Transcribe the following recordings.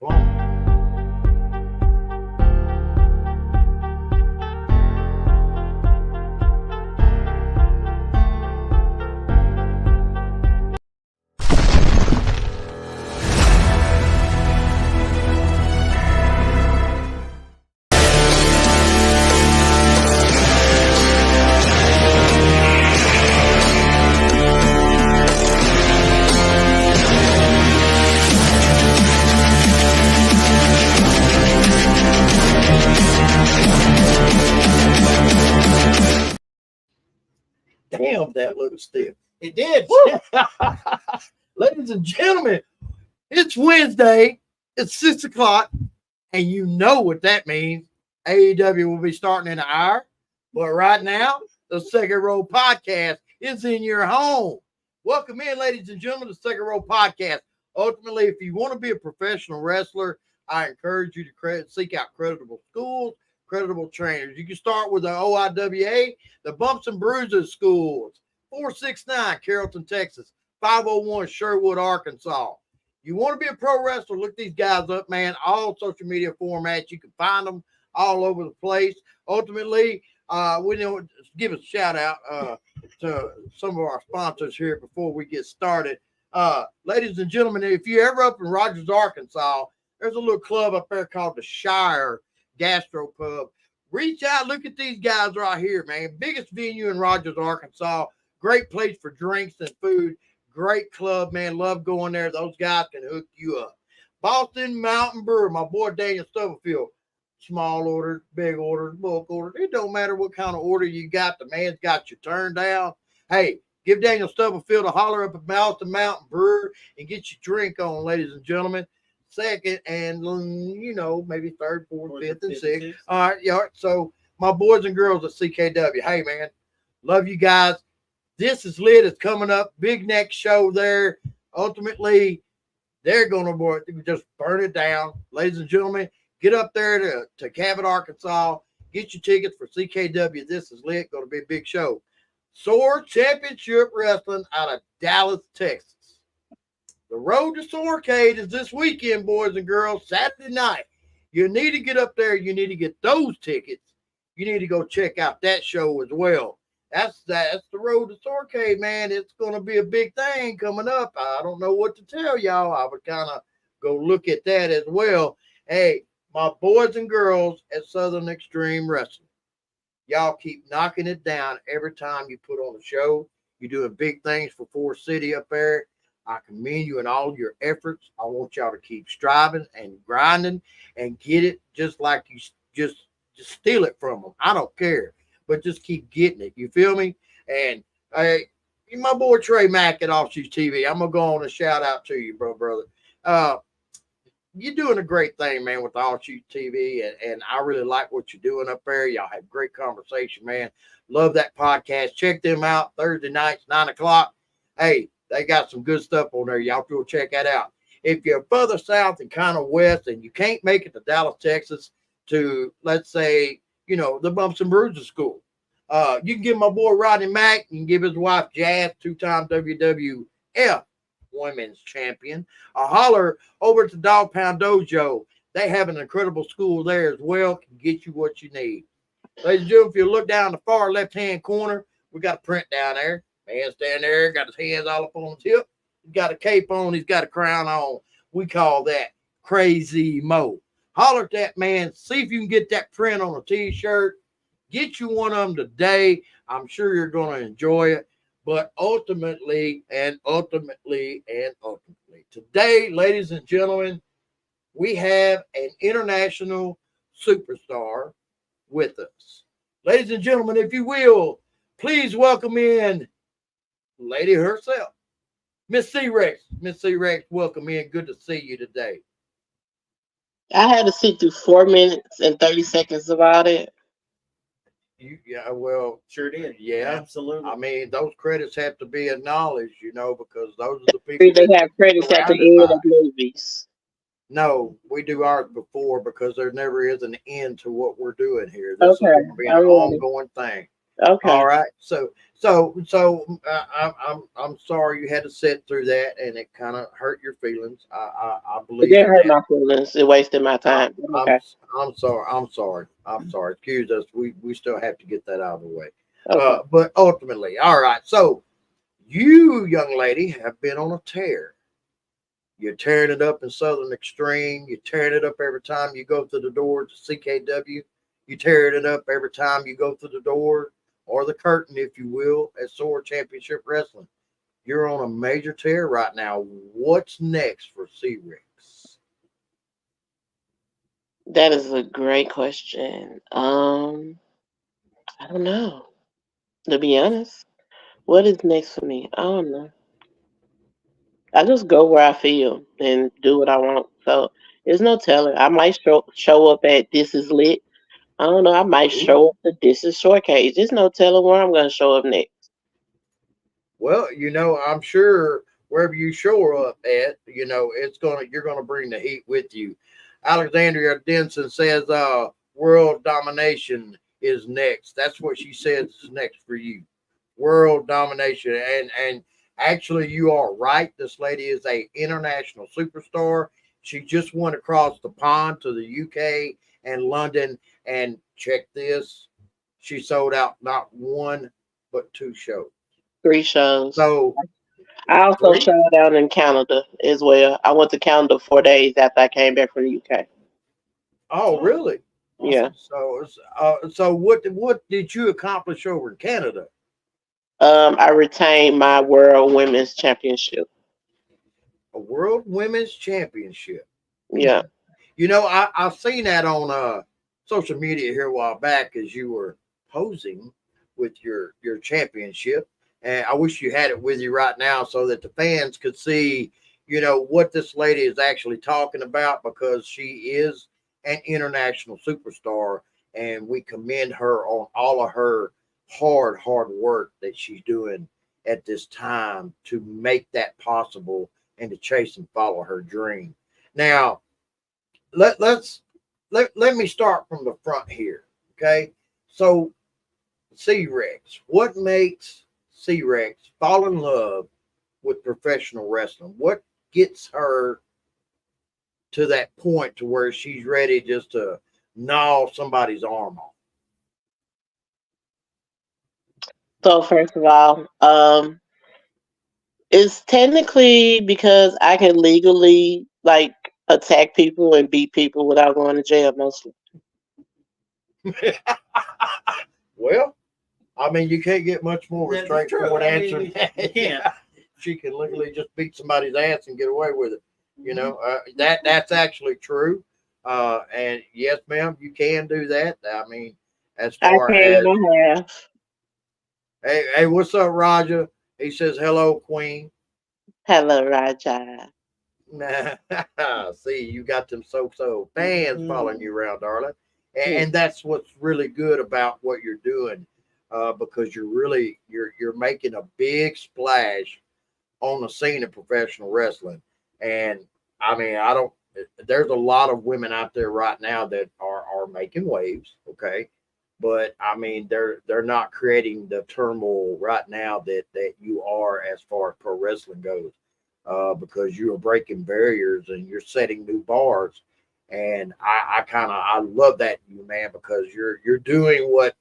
Come on. Damn, that looks stiff. It did. Ladies and gentlemen, it's Wednesday. It's 6 o'clock, and you know what that means. AEW will be starting in an hour. But right now, the Second Row Podcast is in your home. Welcome in, ladies and gentlemen, to the Second Row Podcast. Ultimately, if you want to be a professional wrestler, I encourage you to seek out credible schools, credible trainers. You can start with the OIWA, the Bumps and Bruises Schools, 469 Carrollton, Texas, 501 Sherwood, Arkansas. You want to be a pro wrestler, look these guys up, man. All social media formats, you can find them all over the place. Ultimately, we know give a shout out to some of our sponsors here before we get started. Ladies and gentlemen, if you're ever up in Rogers, Arkansas, there's a little club up there called the Shire Gastropub. Reach out, look at these guys right here, man. Biggest venue in Rogers, Arkansas. Great place for drinks and food. Great club, man. Love going there. Those guys can hook you up. Boston Mountain Brewer, my boy Daniel Stubblefield. Small orders, big orders, bulk orders. It don't matter what kind of order you got. The man's got you turned down. Hey, give Daniel Stubblefield a holler up at Boston Mountain Brewer and get your drink on, ladies and gentlemen. Second and, maybe third, fourth, fifth, and sixth. All right, yeah. So my boys and girls at CKW, hey, man, love you guys. This is lit. It's coming up. Big next show there. Ultimately, they're going to just burn it down. Ladies and gentlemen, get up there to Cabot, Arkansas. Get your tickets for CKW. This is lit. Going to be a big show. SOAR Championship Wrestling out of Dallas, Texas. The road to Soarcade is this weekend, boys and girls, Saturday night. You need to get up there. You need to get those tickets. You need to go check out that show as well. That's the road to Soarcade, man. It's going to be a big thing coming up. I don't know what to tell y'all. I would kind of go look at that as well. Hey, my boys and girls at Southern Extreme Wrestling, y'all keep knocking it down every time you put on a show. You're doing big things for Forest City up there. I commend you in all your efforts. I want y'all to keep striving and grinding and get it just like you just steal it from them. I don't care, but just keep getting it. You feel me? And hey, my boy Trey Mack at Offshoot TV, I'm going to go on and shout out to you, brother. You're doing a great thing, man, with the Offshoot TV, and I really like what you're doing up there. Y'all have great conversation, man. Love that podcast. Check them out Thursday nights, 9 o'clock. Hey, they got some good stuff on there. Y'all go check that out. If you're further south and kind of west and you can't make it to Dallas, Texas, to, let's say, the Bumps and Bruises School, you can give my boy Rodney Mack. You can give his wife Jazz, two-time WWF Women's Champion, a holler over at the Dog Pound Dojo. They have an incredible school there as well. Can get you what you need. Ladies and gentlemen, if you look down the far left-hand corner, we got a print down there. Man standing there, got his hands all up on his hip. He's got a cape on. He's got a crown on. We call that Crazy Mo. Holler at that man. See if you can get that print on a T-shirt. Get you one of them today. I'm sure you're going to enjoy it. But ultimately, today, ladies and gentlemen, we have an international superstar with us. Ladies and gentlemen, if you will, please welcome in lady herself, Miss C-Rex. Miss C-Rex, welcome in. Good to see you today. I had to sit through 4 minutes and 30 seconds about it. Well, Sure did. yeah, Absolutely. I mean, those credits have to be acknowledged, because those are the people. They have credits at the end of movies. No, we do ours before because there never is an end to what we're doing here. This is Okay, going to be an ongoing thing. All Okay. right. I'm sorry you had to sit through that, and it kind of hurt your feelings. I It believe didn't in hurt that. my feelings. It wasted my I, time. Okay. I'm sorry. I'm sorry. I'm sorry. Excuse us. We still have to get that out of the way. Okay. But ultimately, all right. So you, young lady, have been on a tear. You're tearing it up in Southern Extreme. You're tearing it up every time you go through the door to CKW. You tearing it up every time you go through the door or the curtain, if you will, at Sword Championship Wrestling. You're on a major tear right now. What's next for C Rex? That is a great question. I don't know. To be honest, what is next for me? I don't know. I just go where I feel and do what I want. So there's no telling. I might show up at This Is Lit. I don't know. I might Ooh. show up to This Is Shortcake. There's no telling where I'm gonna show up next. Well, I'm sure wherever you show up at, you're gonna bring the heat with you. Alexandria Denson says world domination is next. That's what she says is next for you. World domination. And actually you are right. This lady is a international superstar. She just went across the pond to the UK and London, and check this. She sold out not one but two shows. 3 shows. So I also three. showed out in Canada as well. I went to Canada 4 days after I came back from the UK. Oh, really? Yeah. So what did you accomplish over in Canada? I retained my World Women's Championship. A World Women's Championship. Yeah. I've seen that on social media here a while back as you were posing with your championship, and I wish you had it with you right now so that the fans could see, what this lady is actually talking about, because she is an international superstar, and we commend her on all of her hard work that she's doing at this time to make that possible and to chase and follow her dream. Now, let's let me start from the front here. Okay. So C Rex, what makes C Rex fall in love with professional wrestling? What gets her to that point to where she's ready just to gnaw somebody's arm off? So first of all, it's technically because I can legally like attack people and beat people without going to jail mostly. Well, I mean, you can't get much more of a That's true. straightforward I answer mean, than you that. can't. She can literally just beat somebody's ass and get away with it. That's actually true. And yes, ma'am, you can do that. I mean, as I far can as and I have. hey, what's up, Roger? He says hello, Queen. Hello, Raja. See, you got them so fans following Mhm. you around, darling, and, Hmm. and that's what's really good about what you're doing, because you're making a big splash on the scene of professional wrestling. And I mean, I don't. There's a lot of women out there right now that are making waves. Okay, but I mean, they're not creating the turmoil right now that you are as far as pro wrestling goes, because you are breaking barriers and you're setting new bars. And I love that in you, man, because you're doing what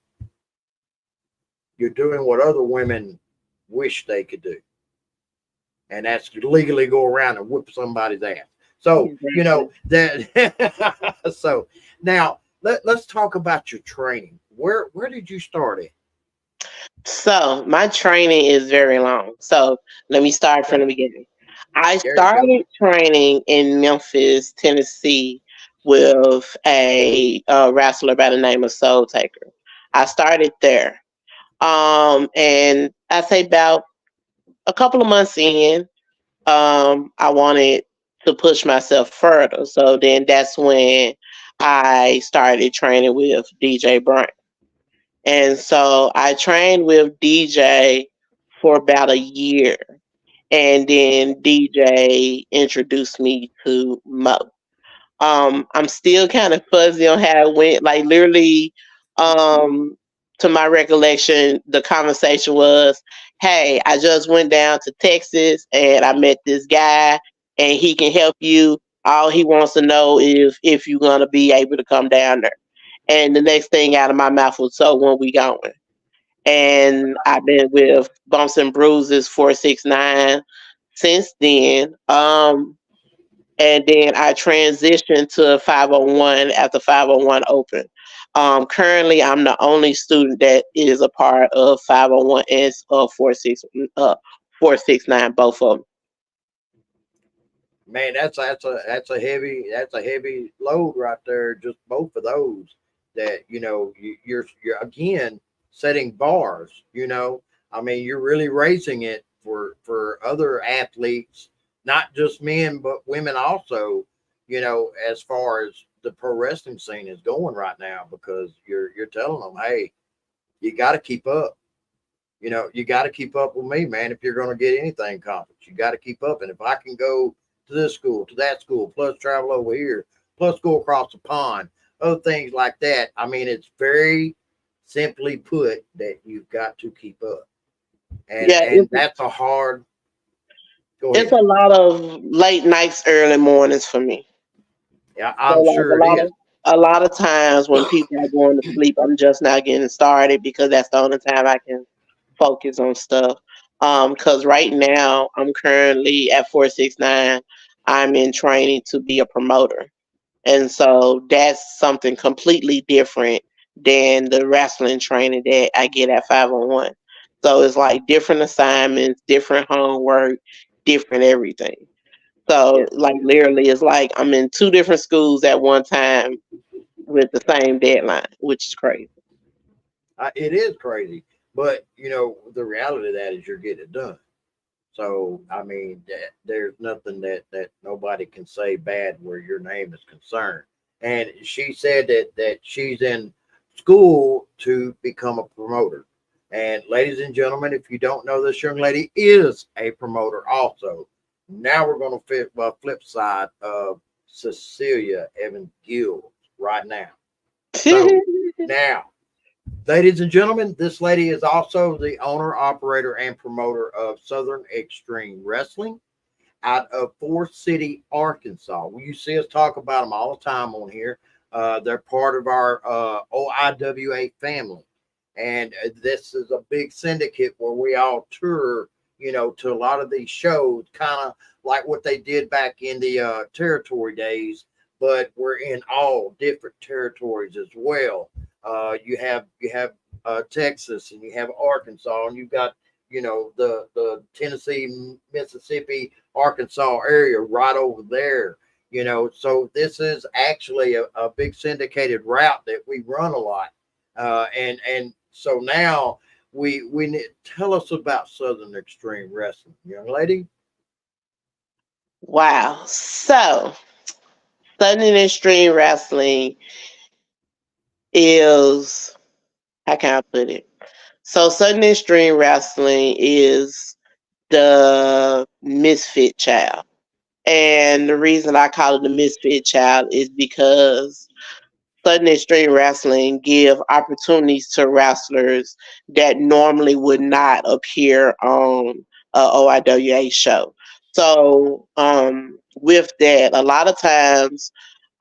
other women wish they could do, and that's legally go around and whip somebody's ass. So Exactly. that. So now let's talk about your training. Where did you start at? So my training is very long. So let me start from Okay, the beginning. I there you go. started training in Memphis, Tennessee, with a wrestler by the name of Soul Taker. I started there, and I say about a couple of months in, I wanted to push myself further. So then that's when I started training with DJ Brent. And so I trained with DJ for about a year. And then DJ introduced me to Mo. I'm still kind of fuzzy on how it went. Like literally, um, to my recollection, the conversation was, "Hey, I just went down to Texas and I met this guy, and he can help you. All he wants to know is if you're gonna be able to come down there." And the next thing out of my mouth was, "So when we going?" And I've been with Bumps and Bruises 469 since then. And then I transitioned to 501 after 501 opened. Currently, I'm the only student that is a part of 501 and 469, both of them. Man, that's a heavy load right there. Just both of those. That you're again setting bars. I mean, you're really raising it for other athletes, not just men but women also. As far as the pro wrestling scene is going right now, because you're telling them, hey, you got to keep up. You got to keep up with me, man. If you're going to get anything accomplished, you got to keep up. And if I can go to this school, to that school, plus travel over here, plus go across the pond, other things like that. I mean, it's very simply put that you've got to keep up, and Yeah, and that's a hard. Go it's ahead. a lot of late nights, early mornings for me. Yeah, So I'm like sure it is. a lot of times when people are going to sleep, I'm just not getting started because that's the only time I can focus on stuff. Because right now I'm currently at 469. I'm in training to be a promoter, and so that's something completely different than the wrestling training that I get at 501. So it's like different assignments, different homework, different everything. Yeah, So like literally, it's like I'm in two different schools at one time with the same deadline, which is crazy. it is crazy, but the reality of that is you're getting it done. So I mean, there's nothing that nobody can say bad where your name is concerned. And she said that she's in school to become a promoter. And ladies and gentlemen, if you don't know, this young lady is a promoter also. Now we're going to flip side of Cecilia Evans Gill right now. So now, ladies and gentlemen, this lady is also the owner, operator, and promoter of Southern Extreme Wrestling out of Forest City, Arkansas. You see us talk about them all the time on here. They're part of our OIWA family. And this is a big syndicate where we all tour, to a lot of these shows, kind of like what they did back in the territory days, but we're in all different territories as well. You have Texas, and you have Arkansas, and you've got the Tennessee, Mississippi, Arkansas area right over there. So this is actually a big syndicated route that we run a lot. And so now we need, tell us about Southern Extreme Wrestling, young lady. Wow. So Southern Extreme Wrestling is, how can I put it? So Southern Extreme Wrestling is the misfit child. And the reason I call it the misfit child is because Sudden Extreme Wrestling give opportunities to wrestlers that normally would not appear on a OIWA show. So with that, a lot of times,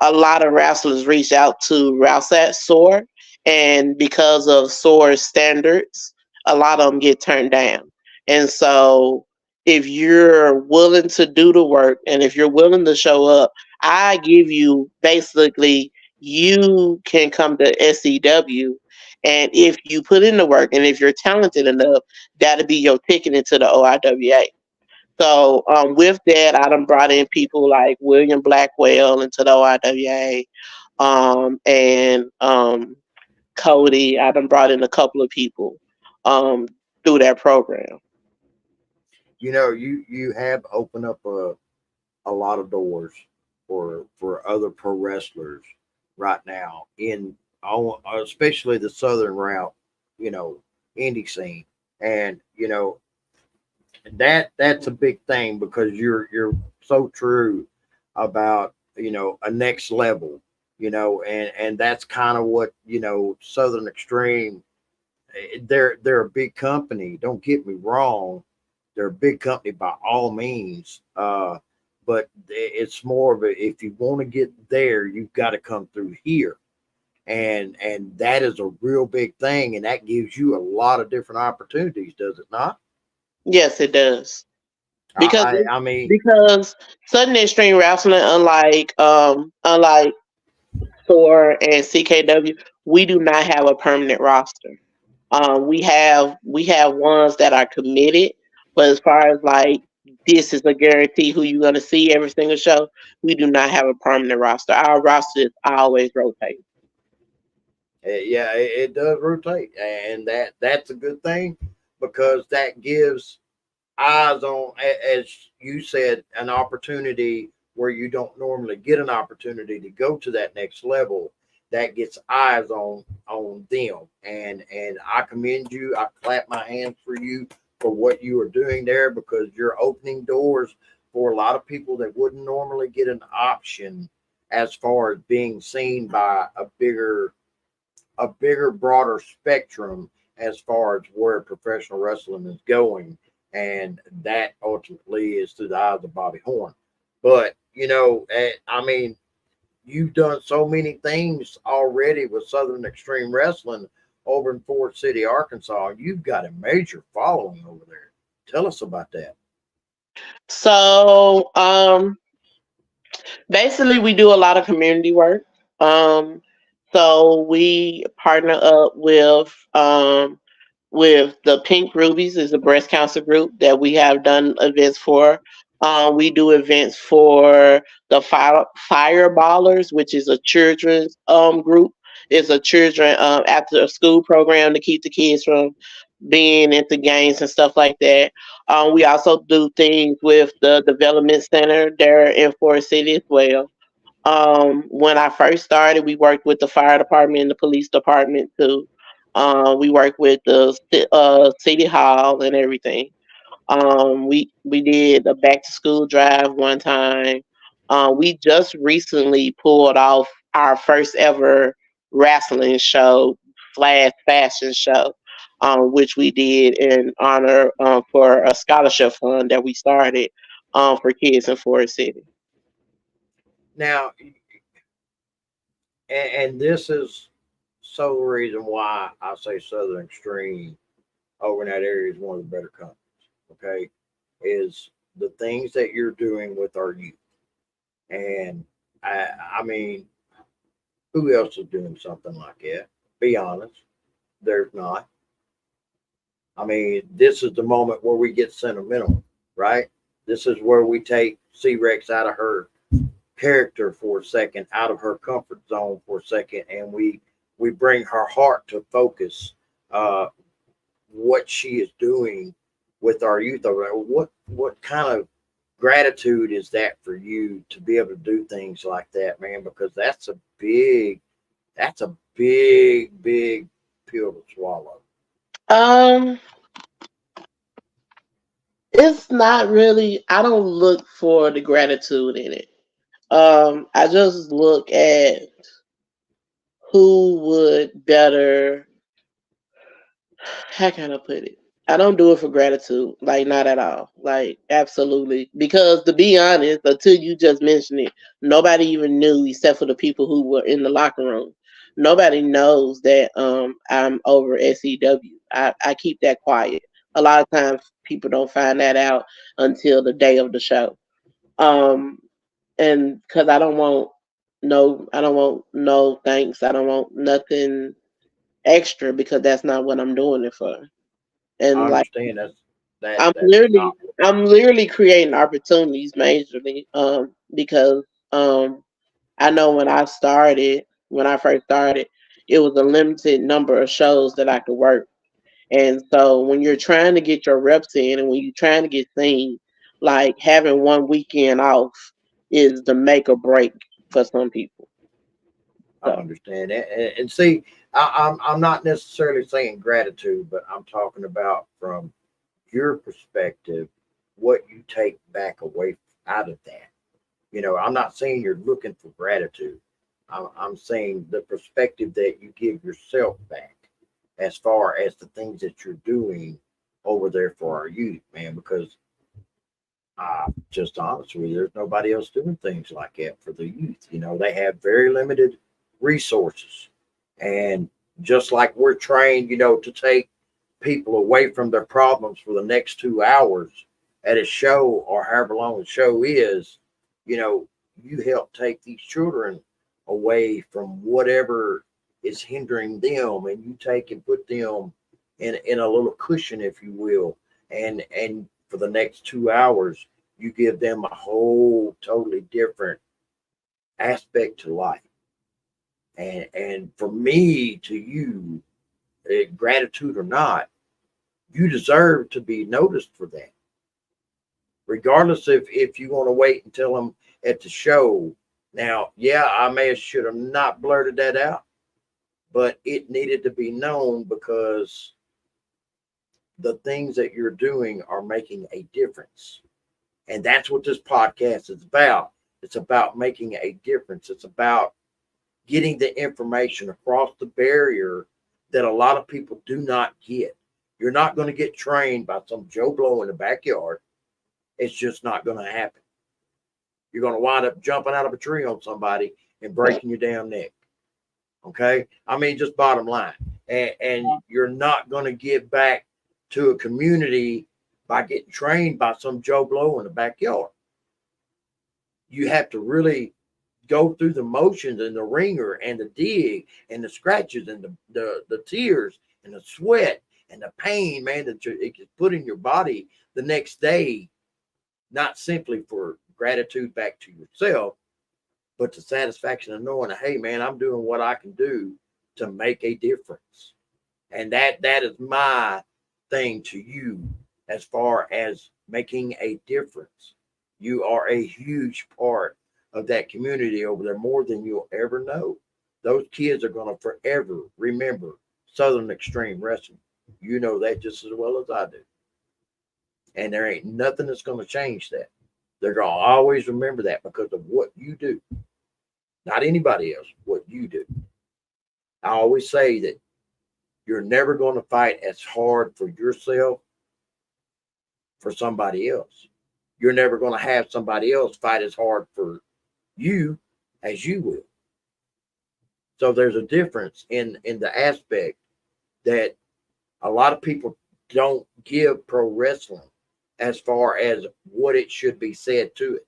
a lot of wrestlers reach out to Rouse at SOAR, and because of SOAR's standards, a lot of them get turned down. And so, if you're willing to do the work and if you're willing to show up, I give you basically you can come to SEW, and if you put in the work and if you're talented enough, that'll be your ticket into the OIWA. So with that, I done brought in people like William Blackwell into the OIWA, and Cody. I done brought in a couple of people um, through that program. You have opened up a lot of doors for other pro wrestlers right now in especially the southern route, you know, indie scene. And that's a big thing because you're so true about a next level, and that's kind of what Southern Extreme they're a big company. Don't get me wrong, they're a big company by all means. But it's more of a, if you want to get there, you've got to come through here, and that is a real big thing, and that gives you a lot of different opportunities, does it not? Yes, it does. Because I mean, because Sudden Extreme Wrestling, unlike Thor and CKW, we do not have a permanent roster. We have ones that are committed, but as far as like this is a guarantee who you're gonna see every single show, we do not have a permanent roster. Our roster is always rotating. yeah, it does rotate, and that's a good thing because that gives eyes on, as you said, an opportunity where you don't normally get an opportunity to go to that next level. That gets eyes on them, and I commend you. I clap my hands for you for what you are doing there, because you're opening doors for a lot of people that wouldn't normally get an option as far as being seen by a bigger, broader spectrum as far as where professional wrestling is going, and that ultimately is through the eyes of Bobby Horn. But I mean, you've done so many things already with Southern Extreme Wrestling over in Fort City, Arkansas. You've got a major following over there. Tell us about that. So basically, we do a lot of community work. Um, so we partner up with the Pink Rubies, is a breast cancer group that we have done events for. We do events for the Fireballers, which is a children's group. It's a children after school program to keep the kids from being into gangs and stuff like that. We also do things with the development center there in Forest City as well. When I first started, we worked with the fire department and the police department too. We worked with the city hall and everything. We did a back to school drive one time. We just recently pulled off our first ever wrestling show, Flash Fashion Show, which we did in honor for a scholarship fund that we started for kids in Forest City. Now, and this is so the reason why I say Southern Extreme over in that area is one of the better companies. Okay, is the things that you're doing with our youth, and I mean, who else is doing something like that? Be honest, there's not. I mean, this is the moment where we get sentimental, right? This is where we take C Rex out of her character for a second, out of her comfort zone for a second, and we bring her heart to focus. Uh, what she is doing with our youth over there. What kind of gratitude is that for you to be able to do things like that, man? Because that's a big pill to swallow. Um, it's not really. I don't look for the gratitude in it. I just look at who would better. How can I put it? I don't do it for gratitude, like not at all, like absolutely. Because to be honest, until you just mentioned it, nobody even knew except for the people who were in the locker room. Nobody knows that I'm over SEW. I keep that quiet. A lot of times people don't find that out until the day of the show. Um, and because I don't want no thanks. I don't want nothing extra because that's not what I'm doing it for. And I like understand I'm that's literally not. I'm literally creating opportunities majorly because I know when I first started, it was a limited number of shows that I could work. And so when you're trying to get your reps in and when you're trying to get seen, like having one weekend off is the make or break for some people. I So understand that, and see, I'm not necessarily saying gratitude, but I'm talking about from your perspective, what you take back away out of that. I'm not saying you're looking for gratitude. I'm saying the perspective that you give yourself back. as far as the things that you're doing over there for our youth, man, because just honest with you, there's nobody else doing things like that for the youth. They have very limited resources. And just like we're trained, to take people away from their problems for the next 2 hours at a show or however long the show is, you know, you help take these children away from whatever is hindering them, and you take and put them in a little cushion, if you will, and for the next 2 hours, you give them a whole totally different aspect to life. And for me to you, gratitude or not, you deserve to be noticed for that. Regardless if you want to wait and tell them at the show. Now, yeah, I may have should have not blurted that out, but it needed to be known because the things that you're doing are making a difference. And that's what this podcast is about. It's about making a difference. It's about getting the information across the barrier that a lot of people do not get. You're not going to get trained by some Joe Blow in the backyard. It's just not going to happen. You're going to wind up jumping out of a tree on somebody and breaking your damn neck. Okay? I mean, just bottom line. And you're not going to give back to a community by getting trained by some Joe Blow in the backyard. You have to really go through the motions and the ringer and the dig and the scratches and the tears and the sweat and the pain, man, that it can put in your body the next day, not simply for gratitude back to yourself, but the satisfaction of knowing, hey, man, I'm doing what I can do to make a difference. And that is my thing to you as far as making a difference. You are a huge part of that community over there, more than you'll ever know. Those kids are going to forever remember Southern Extreme Wrestling. You know that just as well as I do. And there ain't nothing that's going to change that. They're going to always remember that because of what you do. Not anybody else, what you do. I always say that you're never going to fight as hard for yourself for somebody else. You're never going to have somebody else fight as hard for you as you will. So there's a difference in the aspect that a lot of people don't give pro wrestling as far as what it should be said to it.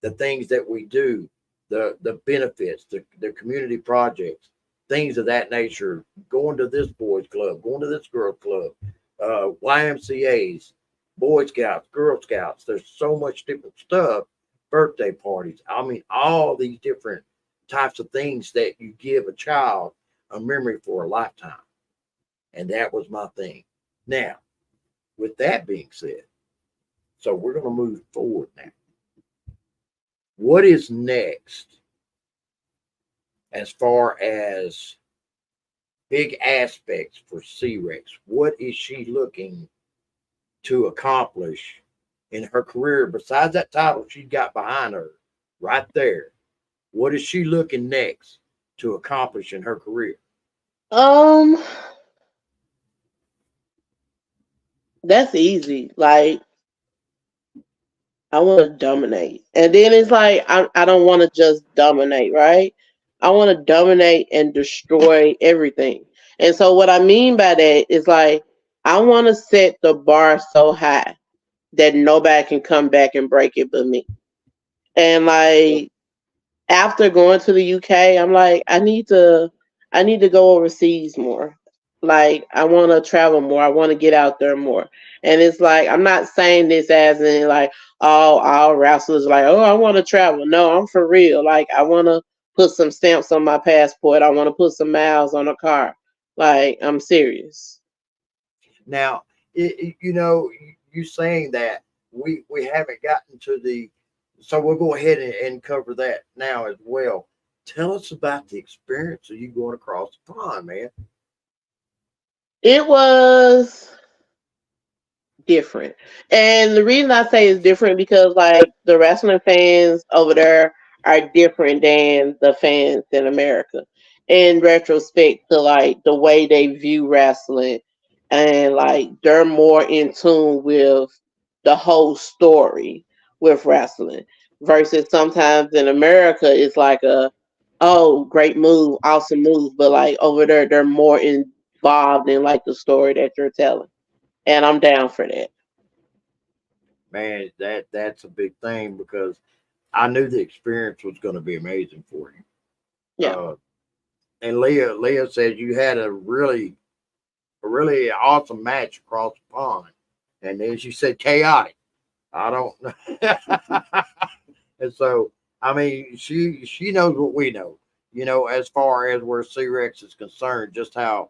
The things that we do, the benefits, the community projects, things of that nature, going to this boys club, going to this girl club, YMCAs, Boy Scouts, Girl Scouts. There's so much different stuff, birthday parties. I mean, all these different types of things that you give a child a memory for a lifetime. And that was my thing. Now, with that being said, so we're going to move forward now. What is next as far as big aspects for C-Rex? What is she looking to accomplish in her career besides that title she got behind her right there? What is she looking next to accomplish in her career? That's easy. Like, I want to dominate. And then it's like, I don't want to just dominate, right? I want to dominate and destroy everything. And so, what I mean by that is like, I want to set the bar so high that nobody can come back and break it but me. And like, after going to the UK, I'm like, I need to go overseas more. Like, I want to travel more. I want to get out there more. And it's like, I'm not saying this as in like, oh, all wrestlers like, oh, I want to travel. No, I'm for real. Like, I want to put some stamps on my passport. I want to put some miles on a car. Like, I'm serious. Now, you saying that we haven't gotten to the, so we'll go ahead and cover that now as well. Tell us about the experience of you going across the pond, man. It was different. And the reason I say it's different because like the wrestling fans over there are different than the fans in America. in retrospect to like the way they view wrestling, and like they're more in tune with the whole story with wrestling versus sometimes in America it's like a, oh, great move, awesome move, but like over there they're more involved in like the story that you're telling, and I'm down for that. Man, that's a big thing because I knew the experience was going to be amazing for you. Yeah. And Leah said you had a really awesome match across the pond, and then she said chaotic. I don't know. And so, I mean, she knows what we know, as far as where C Rex is concerned, just how,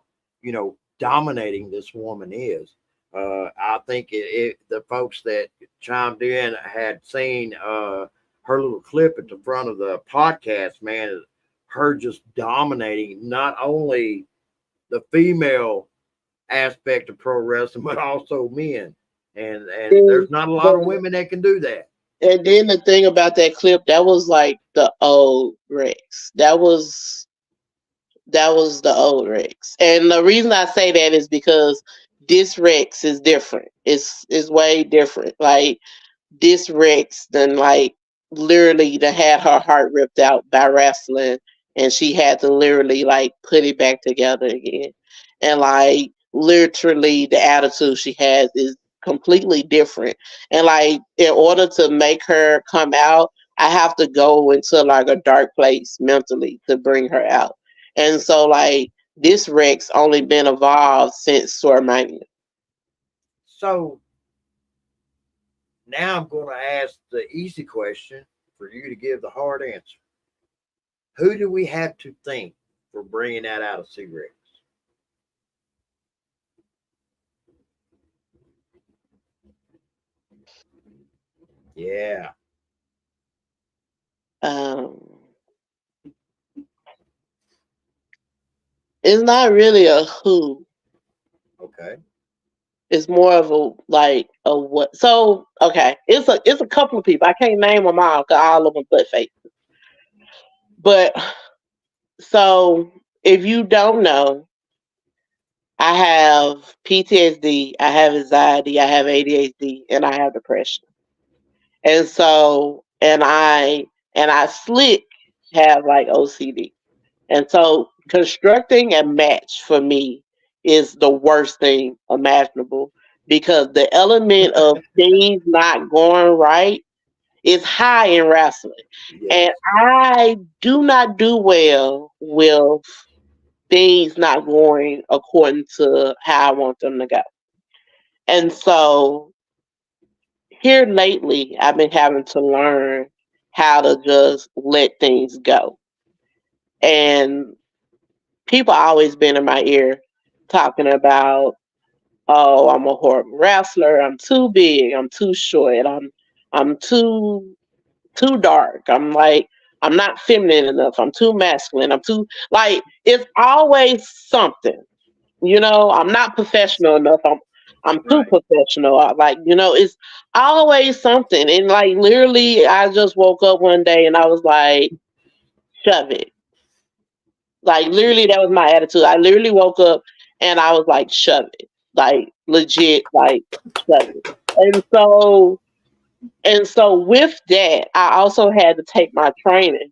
dominating this woman is. I think the folks that chimed in had seen her little clip at the front of the podcast, man, her just dominating not only the female aspect of pro wrestling, but also men. And And there's not a lot of women that can do that. then the thing about that clip, that was like the old Rex. That was the old Rex. And the reason I say that is because this Rex is different. It's way different. Like this Rex than like literally to had her heart ripped out by wrestling, and she had to literally like put it back together again. And like literally the attitude she has is completely different. And like in order to make her come out, I have to go into like a dark place mentally to bring her out. And so like this Rex only been evolved since Sormania. So now I'm going to ask the easy question for you to give the hard answer. Who do we have to thank for bringing that out of C Rex? Yeah. Um, it's not really a who. Okay. It's more of a like a what. So okay, it's a couple of people. I can't name them all because all of them butt face. But so if you don't know, I have PTSD, I have anxiety, I have ADHD, and I have depression. And so and I slick have like OCD. And so constructing a match for me is the worst thing imaginable because the element of things not going right is high in wrestling. And Yes. I do not do well with things not going according to how I want them to go. And so here lately, I've been having to learn how to just let things go. And people always been in my ear talking about, oh, I'm a horrible wrestler. I'm too big. I'm too short. I'm too dark. I'm like I'm not feminine enough. I'm too masculine. I'm too like it's always something. I'm not professional enough. I'm too Right. professional. Like it's always something. And like literally, I just woke up one day and I was like, shove it. Like literally, that was my attitude. I literally woke up and I was like, shove it. Like legit, like shove it. And so with that, I also had to take my training,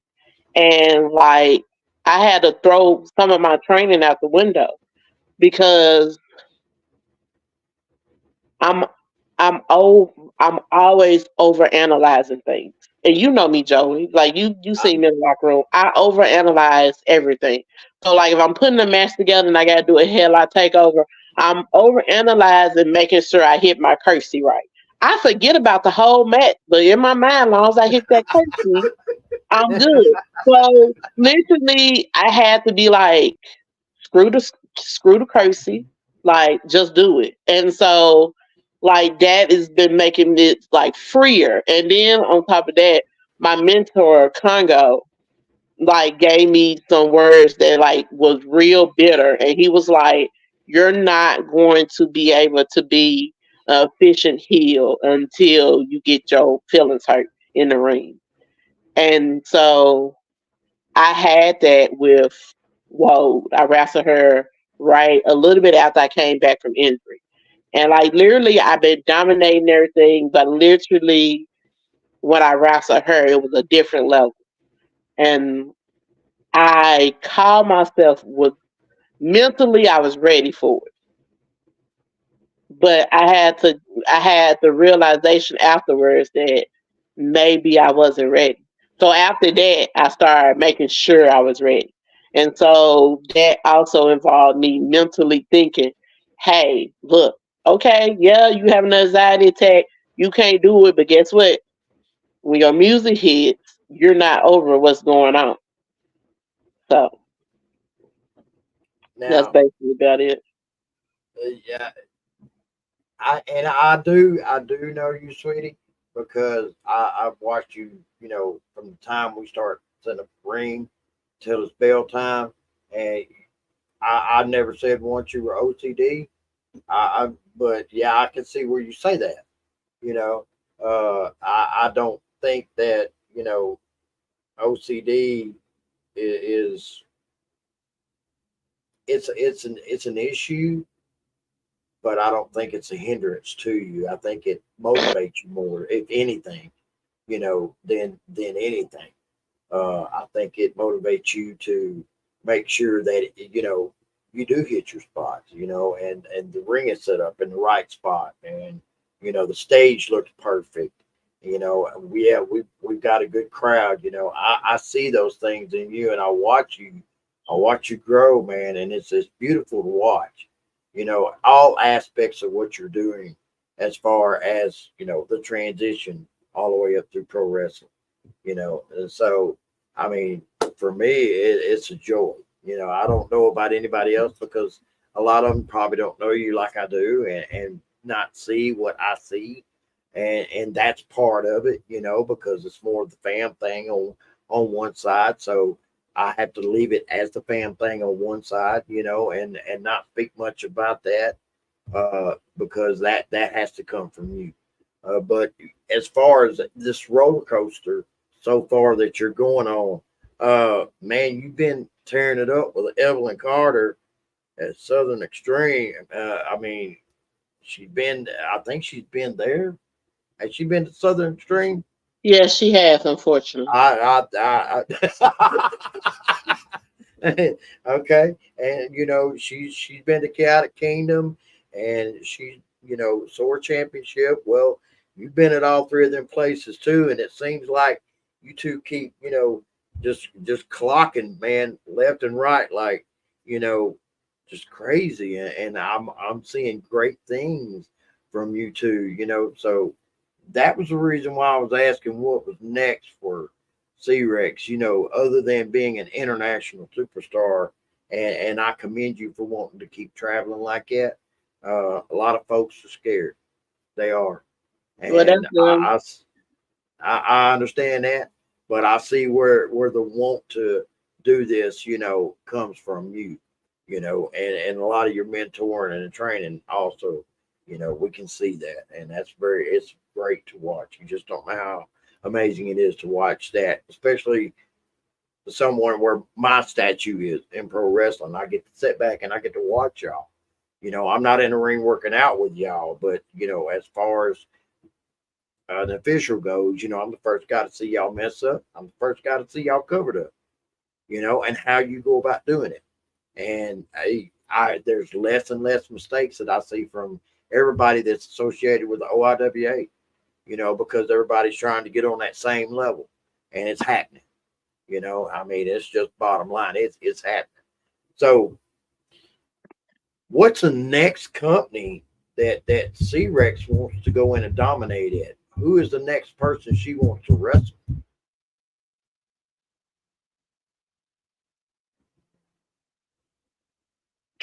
and like I had to throw some of my training out the window because I'm I'm always over analyzing things. And you know me, Joey. Like you I, see me in the locker room. I over analyze everything. So like if I'm putting a match together and I gotta do a headlock takeover, I'm over analyzing, making sure I hit my cursey right. I forget about the whole match, but in my mind, as long as I hit that cursey, I'm good. So literally I had to be like, screw the cursey, like just do it. And so like that has been making it like freer. And then on top of that, my mentor Congo like gave me some words that like was real bitter, and he was like, "You're not going to be able to be a efficient heel until you get your feelings hurt in the ring." And so I had that with whoa, I wrestled her right a little bit after I came back from injury. And like literally I've been dominating everything, but literally when I wrestled her, it was a different level. And I called myself with mentally I was ready for it. But I had the realization afterwards that maybe I wasn't ready. So after that I started making sure I was ready. And so that also involved me mentally thinking, hey, look, okay, yeah, you have an anxiety attack, you can't do it, but guess what? When your music hits, you're not over what's going on. So that's Now, basically about it. yeah, I do know you, sweetie, because I've watched you. You know, from the time we start setting up the ring till it's bell time, and I never said once you were OCD. But yeah, I can see where you say that. You know, I don't think that OCD is it's an issue, but I don't think it's a hindrance to you. I think it motivates you more, if anything, than anything. I think it motivates you to make sure that you do hit your spots, and the ring is set up in the right spot, and the stage looks perfect. We've got a good crowd. I see those things in you, and I watch you grow, man, and it's beautiful to watch. All aspects of what you're doing, as far as the transition all the way up through pro wrestling. And so I mean, for me, it's a joy. I don't know about anybody else because a lot of them probably don't know you like I do, and not see what I see, and that's part of it. Because it's more of the fam thing on one side, so I have to leave it as the fam thing on one side, and not speak much about that, because that has to come from you. But as far as this roller coaster so far that you're going on, man, you've been tearing it up with Evelyn Carter at Southern Extreme. I mean, I think she's been there. Has she been to Southern Extreme? Yes, she has, unfortunately. Okay, and she's been to Chaotic Kingdom, and she's Sword Championship. Well, you've been at all three of them places too, and it seems like you two keep just clocking, man, left and right, like you know just crazy, and I'm seeing great things from you two. So that was the reason why I was asking what was next for C-Rex, other than being an international superstar. And I commend you for wanting to keep traveling like that. A lot of folks are scared. They are. Well, that's And I understand that, but I see where the want to do this, comes from you, and a lot of your mentoring and training also, we can see that, and it's great to watch. You just don't know how amazing it is to watch that, especially someone where my statue is in pro wrestling. I get to sit back and I get to watch y'all. I'm not in the ring working out with y'all, but as far as the official goes, I'm the first guy to see y'all mess up. I'm the first guy to see y'all covered up, and how you go about doing it. And there's less and less mistakes that I see from everybody that's associated with the OIWA, because everybody's trying to get on that same level, and it's happening. I mean, it's just bottom line. It's happening. So, what's the next company that C Rex wants to go in and dominate it? Who is the next person she wants to wrestle?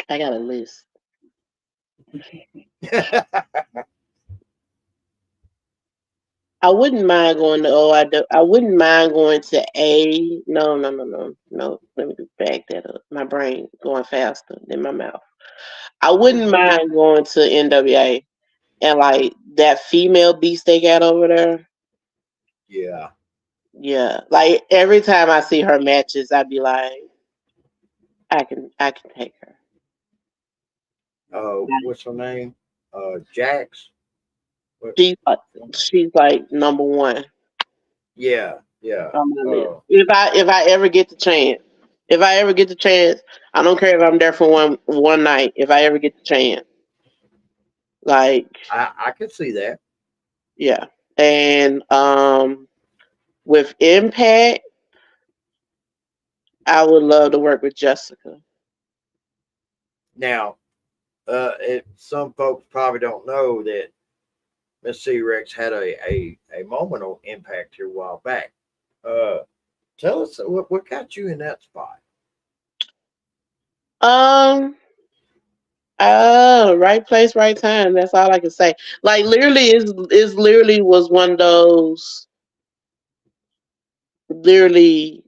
I got a list. I wouldn't mind going to I wouldn't mind going to A. No, no, no, no, no. Let me back that up. My brain going faster than my mouth. I You're wouldn't good. mind going to NWA and like that female beast they got over there. Yeah. Yeah, like every time I see her matches, I'd be like, I can take her. What's her name? Jax. What? She's like number one Yeah, yeah. on my list. Uh, If I ever get the chance, I don't care if I'm there for one night. If I ever get the chance, like I could see that. yeah, and with Impact, I would love to work with Jessica. Now, some folks probably don't know that Miss C Rex had a moment on Impact here a while back. Uh, Tell us what got you in that spot. Um, right place, right time. That's all I can say. Like literally, is literally was one of those literally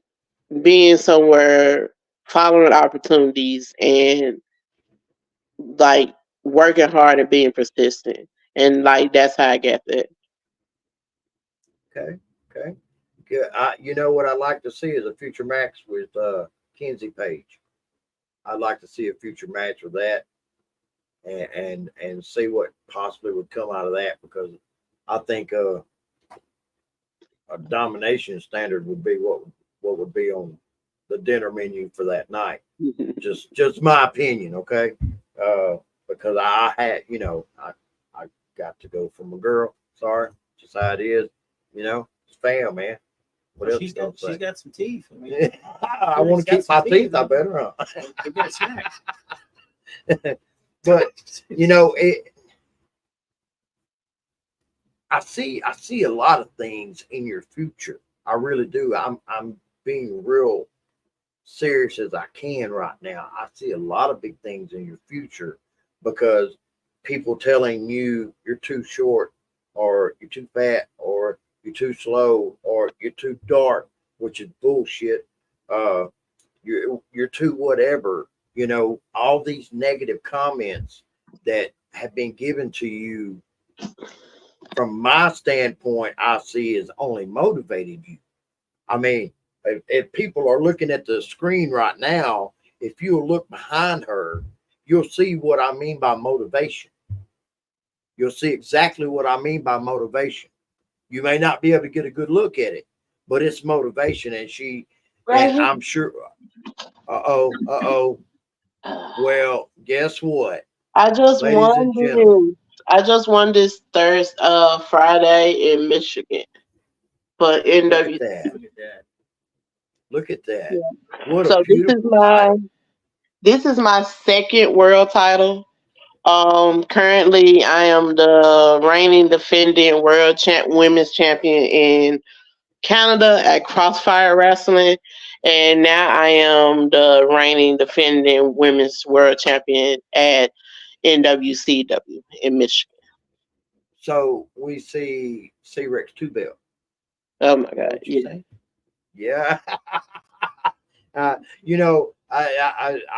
being somewhere, following opportunities, and like working hard and being persistent, and like that's how I get there. Okay, okay. Good. You know what I'd like to see is a future match with Kenzie Page. I'd like to see a future match with that, and see what possibly would come out of that because I think a domination standard would be what would be on the dinner menu for that night. Just my opinion, okay? Uh, because I had I got to go from a girl. Sorry, just how it is. It's fam, man. What Well, else you gonna she's say? got some teeth. I mean, I want to got keep my some teeth. teeth. I better, give me a snack. but I see a lot of things in your future. I really do. I'm being real serious as I can right now. I see a lot of big things in your future because people telling you you're too short or you're too fat or you're too slow or you're too dark, which is bullshit. Uh, you're too whatever. All these negative comments that have been given to you from my standpoint, I see is only motivated you. I mean, if people are looking at the screen right now, if you look behind her, you'll see what I mean by motivation. You'll see exactly what I mean by motivation. You may not be able to get a good look at it, but it's motivation. Right And here. I'm sure, uh oh. Well, guess what, I just ladies and won gentlemen? this. I just won this Thursday, Friday in Michigan for Look at NWC. that. Look at that. Look at that. Yeah. What a So beautiful title. this is my second world title. Currently I am the reigning defending women's champion in Canada at Crossfire Wrestling, and now I am the reigning defending women's world champion at NWCW in Michigan. So we see C Rex 2 belt. Oh my Is that god, what you're yeah. saying? Yeah. I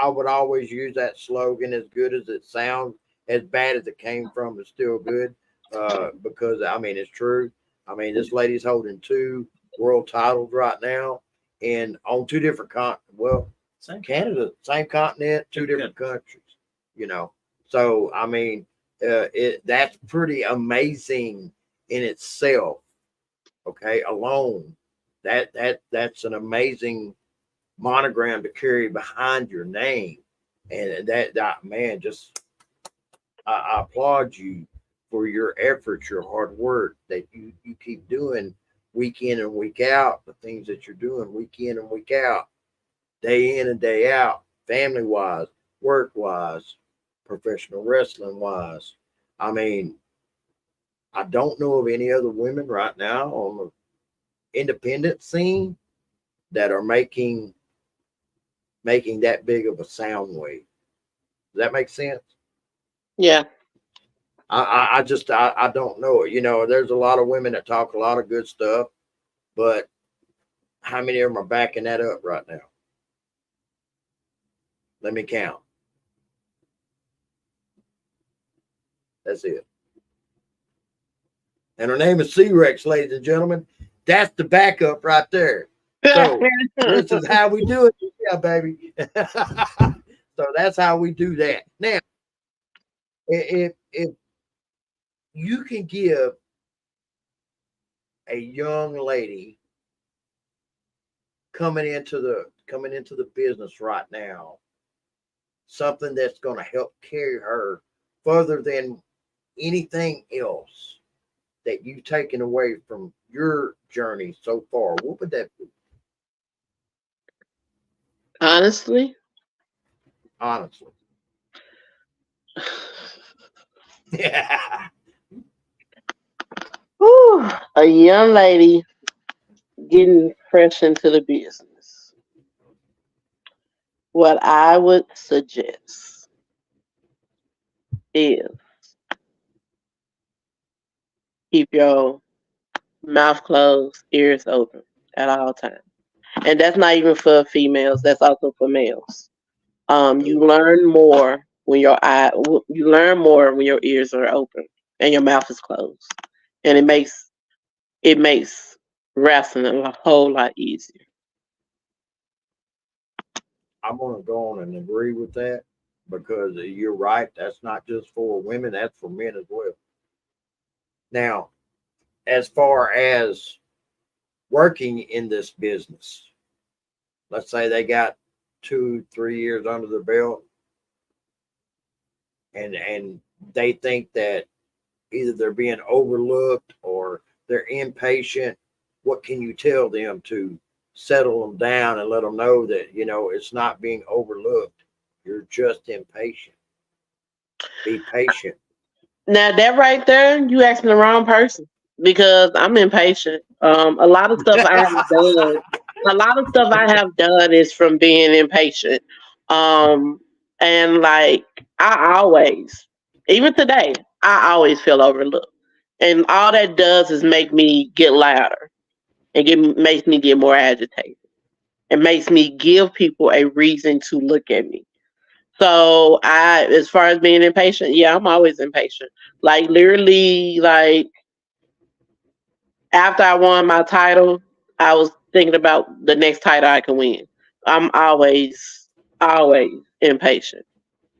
would always use that slogan. As good as it sounds, as bad as it came from, it's still good. Because I mean it's true. I mean this lady's holding two world titles right now, and on two different well, Same. Canada, same continent, two different countries. You know, so I mean, that's pretty amazing in itself. Okay, alone, that's an amazing monogram to carry behind your name, and that man, just I applaud you for your efforts, your hard work that you keep doing week in and week out. The things that you're doing week in and week out, day in and day out, family wise, work wise, professional wrestling wise. I mean, I don't know of any other women right now on the independent scene that are making that big of a sound wave. Does that make sense? Yeah. I don't know it. There's a lot of women that talk a lot of good stuff, but how many of them are backing that up right now? Let me count. That's it. And her name is C Rex, ladies and gentlemen. That's the backup right there. So this is how we do it. Yeah, baby. So that's how we do that. Now, if you can give a young lady coming into the business right now something that's going to help carry her further than anything else that you've taken away from your journey so far, what would that be? Honestly, Honestly. Yeah. whew, a young lady getting fresh into the business. What I would suggest is keep your mouth closed, ears open at all times. And that's not even for females, that's also for males. You learn more when you learn more when your ears are open and your mouth is closed. And it makes wrestling a whole lot easier. I'm going to go on and agree with that because you're right. That's not just for women, that's for men as well. Now, as far as working in this business, let's say they got 2, 3 years under their belt and they think that either they're being overlooked or they're impatient, what can you tell them to settle them down and let them know that, it's not being overlooked? You're just impatient. Be patient. Now that right there, you asking the wrong person because I'm impatient. A lot of stuff I have done is from being impatient. Um, and like I always, even today, I always feel overlooked, and all that does is make me get louder and makes me get more agitated. It makes me give people a reason to look at me. So as far as being impatient, yeah, I'm always impatient. Like literally, like after I won my title, I was thinking about the next title I can win. I'm always impatient.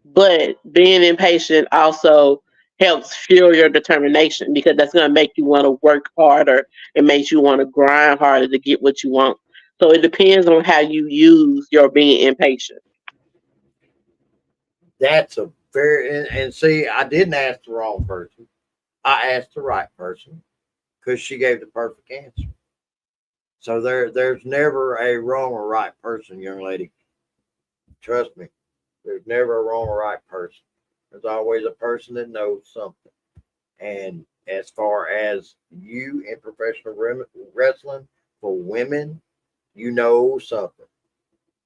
But being impatient also helps fuel your determination because that's going to make you want to work harder. It makes you want to grind harder to get what you want. So it depends on how you use your being impatient. That's a very, and see, I didn't ask the wrong person. I asked the right person because she gave the perfect answer. So there's never a wrong or right person, young lady. Trust me. There's never a wrong or right person. There's always a person that knows something. And as far as you in professional wrestling for women, you know something.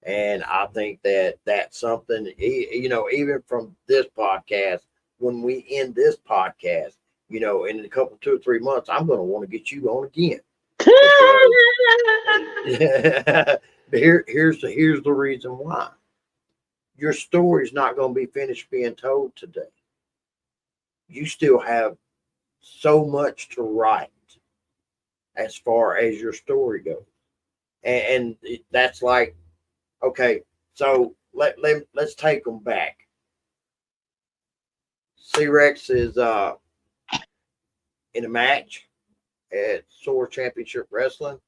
And I think that that's something, even from this podcast, when we end this podcast, in a couple, 2 or 3 months, I'm going to want to get you on again because here's the reason why. Your story's not going to be finished being told today. You still have so much to write as far as your story goes. And that's like, okay, so let's take them back. C-Rex is in a match at SOAR Championship Wrestling,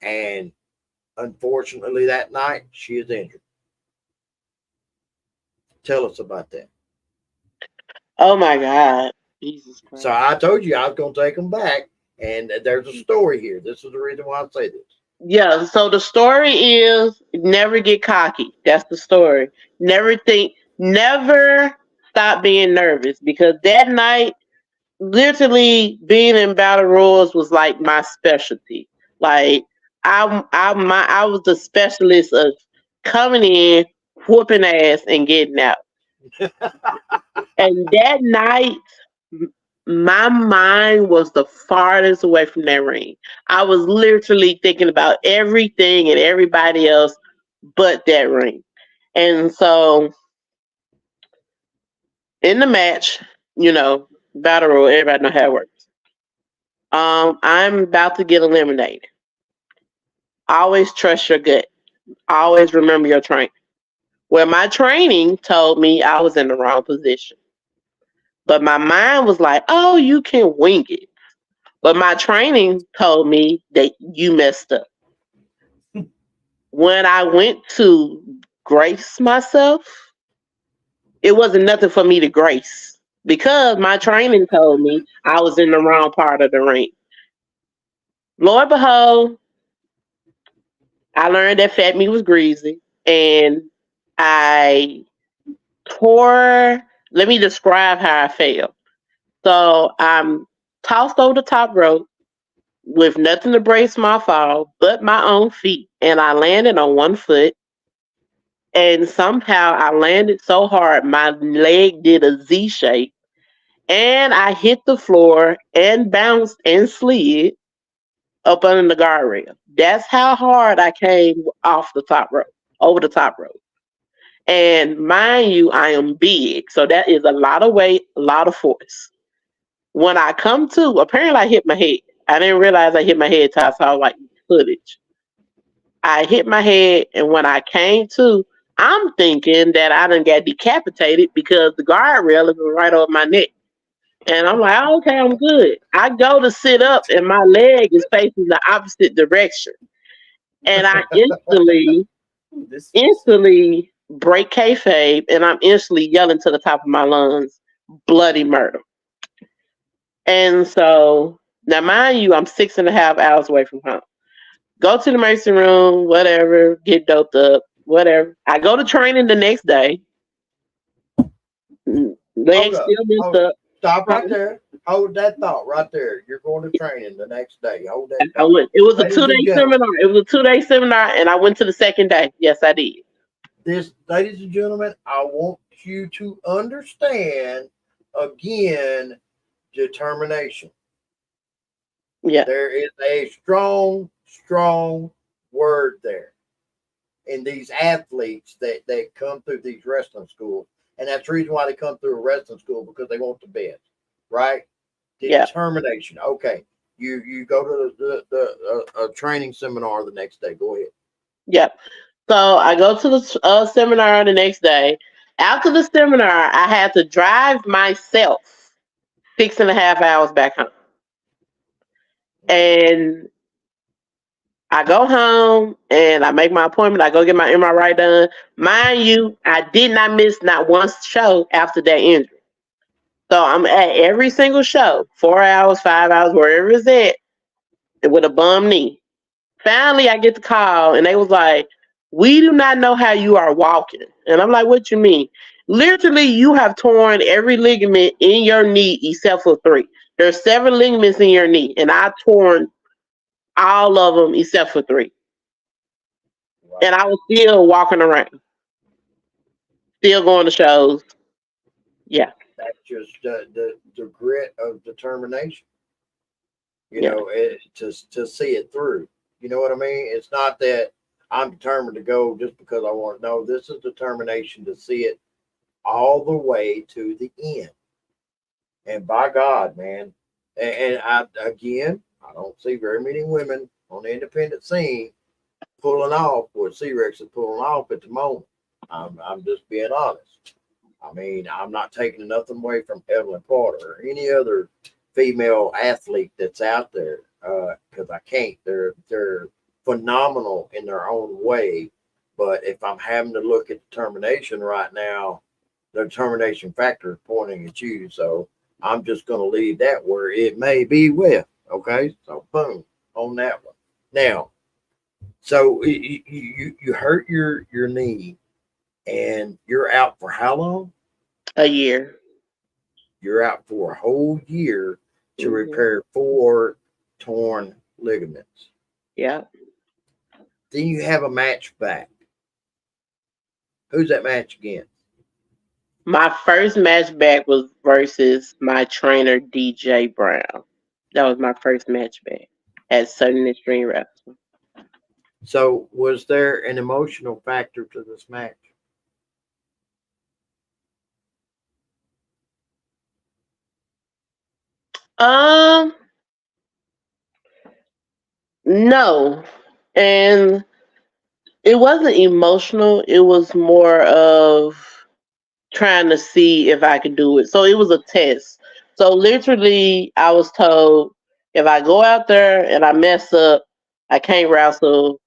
and unfortunately that night she is injured. Tell us about that. Oh my God. Jesus So Christ. I told you I was going to take them back, and there's a story here. This is the reason why I say this. Yeah, so the story is never get cocky. That's the story. Never stop being nervous because that night, literally being in battle royals was like my specialty. Like I was the specialist of coming in, whooping ass, and getting out. And that night, my mind was the farthest away from that ring. I was literally thinking about everything and everybody else but that ring. And so in the match, battle royal, everybody know how it works. I'm about to get eliminated. Always trust your gut. always remember your training. Well, my training told me I was in the wrong position. But my mind was like, oh, you can wing it. But my training told me that you messed up. When I went to grace myself, it wasn't nothing for me to grace because my training told me I was in the wrong part of the ring. Lord behold, I learned that fat meat was greasy, and I tore. Let me describe how I felt. So I'm tossed over the top rope with nothing to brace my fall but my own feet, and I landed on one foot. And somehow I landed so hard, my leg did a Z shape, and I hit the floor and bounced and slid up under the guardrail. That's how hard I came off the top rope, over the top rope. And mind you, I am big, so that is a lot of weight, a lot of force. When I come to, apparently I hit my head. I didn't realize I hit my head till I saw like footage. I hit my head, and when I came to, I'm thinking that I done got decapitated because the guardrail is right over my neck. And I'm like, oh, okay, I'm good. I go to sit up, and my leg is facing the opposite direction. And I This instantly break kayfabe, and I'm instantly yelling to the top of my lungs, bloody murder. And so, now mind you, I'm 6.5 hours away from home. Go to the emergency room, whatever, get doped up, whatever. I go to training the next day. Leg Hold up. still messed Hold up. Stop right there. Hold that thought right there. You're going to training the next day. Hold that I thought. went. It was a Ladies and 2 day gentlemen, seminar. It was a 2 day seminar, and I went to the second day. Yes, I did. ladies and gentlemen, I want you to understand again determination. Yeah, There is a strong, strong word there in these athletes that come through these wrestling schools. And that's the reason why they come through a wrestling school because they want the best, right? yeah, Determination. Okay. You go to the training seminar the next day. Go ahead. yeah. So I go to the seminar the next day. After the seminar, I had to drive myself 6.5 hours back home. And I go home and I make my appointment. I go get my MRI done. Mind you, I did not miss not one show after that injury. So I'm at every single show, 4 hours, 5 hours, wherever it's at, with a bum knee. Finally, I get the call and they was like, we do not know how you are walking. And I'm like, what you mean? Literally, you have torn every ligament in your knee except for 3. There's 7 ligaments in your knee, and I torn all of them except for 3. Wow. And I was still walking around, still going to shows. Yeah, That's just the grit of determination. yeah, To see it through. You know what I mean? It's not that I'm determined to go just because I want to. No, this is determination to see it all the way to the end. And by God, man, and I don't see very many women on the independent scene pulling off what C-Rex is pulling off at the moment. I'm just being honest. I mean, I'm not taking nothing away from Evelyn Porter or any other female athlete that's out there because I can't. They're phenomenal in their own way. But if I'm having to look at determination right now, the determination factor is pointing at you. So I'm just going to leave that where it may be with. Okay, so boom on that one. Now, so you hurt your knee and you're out for how long? a year. You're out for a whole year to Hmm. repair 4 torn ligaments. Yeah. Then you have a match back. Who's that match against? My first match back was versus my trainer, DJ Brown. That was my first match back at Southern Extreme Wrestling. So was there an emotional factor to this match? Um, no. And it wasn't emotional. It was more of trying to see if I could do it. So it was a test. So literally, I was told if I go out there and I mess up, I can't wrestle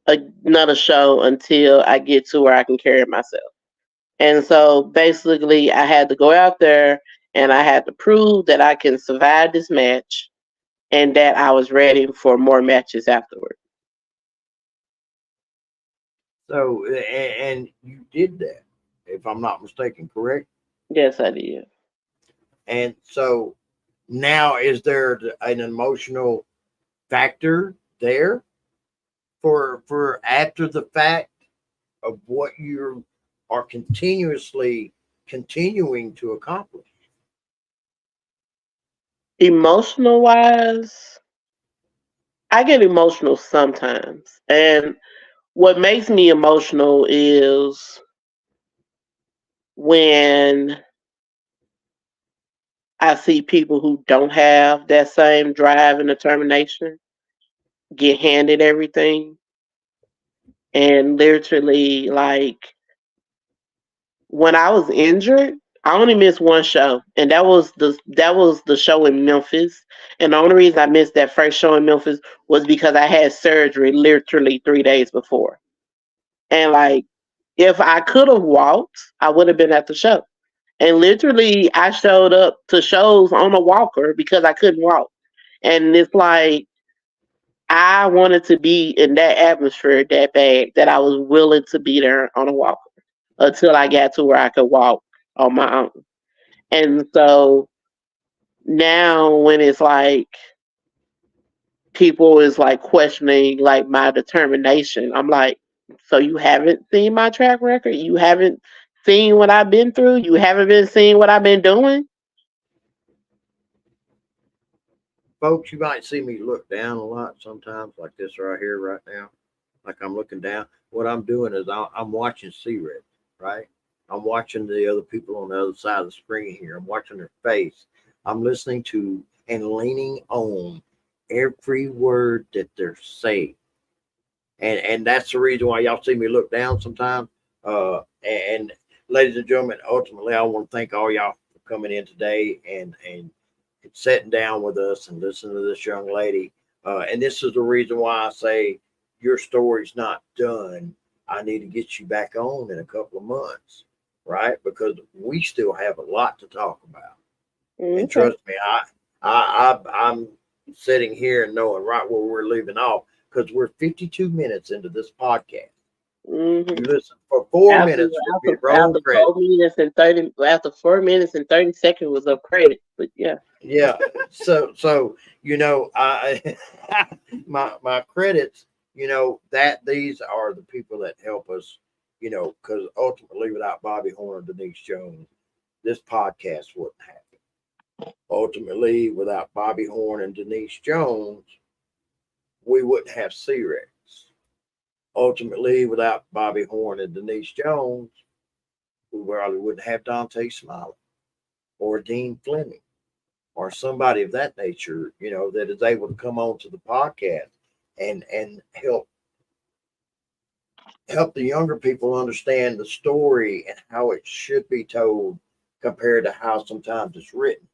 another show until I get to where I can carry myself. And so basically, I had to go out there and I had to prove that I can survive this match and that I was ready for more matches afterward. So, and you did that, if I'm not mistaken, correct? Yes, I did. And so now, is there an emotional factor there for after the fact of what you are continuing to accomplish? Emotional wise, I get emotional sometimes. And what makes me emotional is when I see people who don't have that same drive and determination get handed everything. And literally, like, when I was injured, I only missed one show, and that was the show in Memphis. And the only reason I missed that first show in Memphis was because I had surgery literally 3 days before. And like, if I could have walked, I would have been at the show. And literally, I showed up to shows on a walker because I couldn't walk. And it's like I wanted to be in that atmosphere that bad that I was willing to be there on a walker until I got to where I could walk on my own. And so now when it's like people is like questioning like my determination, I'm like, so you haven't seen my track record? You haven't seen what I've been through? You haven't been seeing what I've been doing? Folks, you might see me look down a lot sometimes, like this right here, right now. Like I'm looking down. What I'm doing is I'm watching C-Red, right? I'm watching the other people on the other side of the screen here. I'm watching their face. I'm listening to and leaning on every word that they're saying. And that's the reason why y'all see me look down sometimes. And ladies and gentlemen, ultimately, I want to thank all y'all for coming in today and sitting down with us and listening to this young lady. And this is the reason why I say your story's not done. I need to get you back on in a couple of months, right? Because we still have a lot to talk about. And Okay. trust me, I'm sitting here and knowing right where we're leaving off because we're 52 minutes into this podcast. hmm You listen for 4 minutes, we'll after be rolling after credits. 4 minutes and 30 after 4 minutes and 30 seconds was of credit. But yeah. Yeah. So I my credits. That these are the people that help us. Because ultimately, without Bobby Horn and Denise Jones, this podcast wouldn't happen. Ultimately, without Bobby Horn and Denise Jones, we wouldn't have C-Rex. Ultimately, without Bobby Horn and Denise Jones, we probably wouldn't have Dante Smiley or Dean Fleming or somebody of that nature, that is able to come on to the podcast and help the younger people understand the story and how it should be told compared to how sometimes it's written.